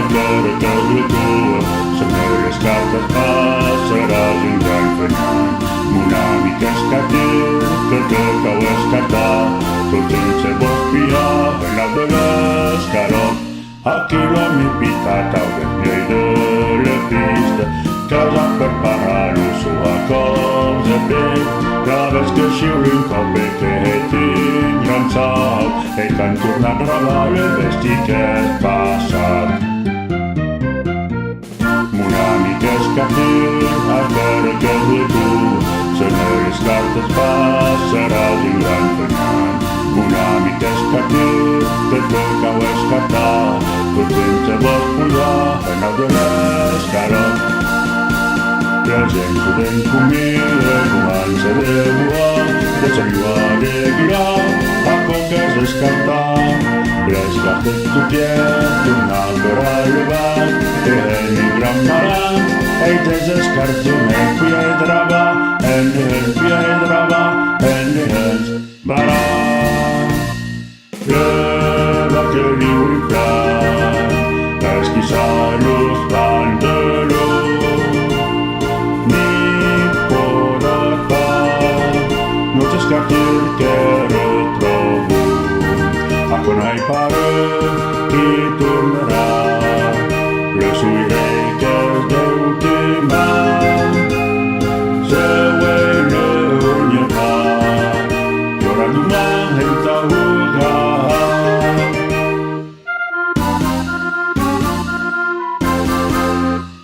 tierra que tua, se me rescatas passaràs un gran fenyan. Mon amic escatir, que cau escatar, tot sense bospiar, en el de l'escarot. Aquí l'home pitat al desnei de la pista, casa per parar-nos a cops de pell. Cada que xiuli un cop que tinc gran salt, que han tornat a robar el vestí que és passat. Mon amic escatir, encara que és de tu, se les cartes passaràs un gran fenyan. Mon amic escatir, que cau escatar, tot sense vols pujar en el de l'escarot. La gent sudent comida comença a devorar, de saliva alegrar, a poques escaltar. Les cartes toquies tornar per al·levar, que en el gran maran, ells escartonen piedra va, en el piedra va, en el baran. Leva que diu el plan, esquissar los pantalons. Escatir que retrobo, a quan ai pare qui tornarà, l'esoiré que es deu timar, següent l'onyapar, llorant d'una lenta vulgar.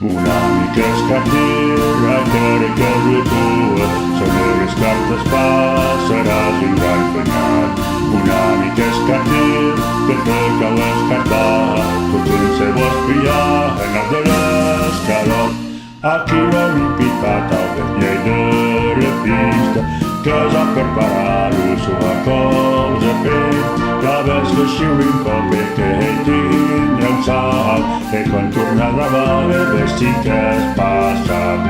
Un amic escatir, encara que és la tua, sobre les cartes passaràs un gran fenyan. Un amic escatir, que cau escatar, tot sense bospiar en el de l'escarot. Aquí l'home pitat al desnei de la pista, que ja per parar-los a cops de pell. Cada que xiuli un cop que tindrà un salt, que quan torna a robar el vestí que és passat.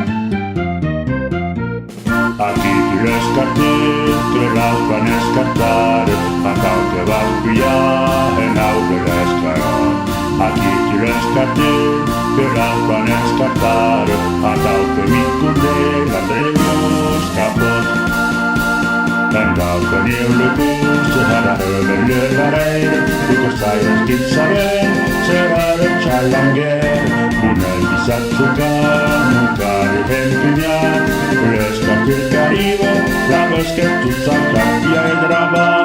Aquí l'escatir, que l'alt van escartar, a tal que vas pillar en au de l'escarot. Aquí l'escatir, que l'alt van escartar, a tal que m'hi convé l'Andreu capot. En tal que niu le gust, serà de l'aire, i que s'aires qui sabem, serà de xalanguer. Una guisat trucant, un carrer ben pinyat, l'escatir que arriba, la ves que tu saps la piedra va.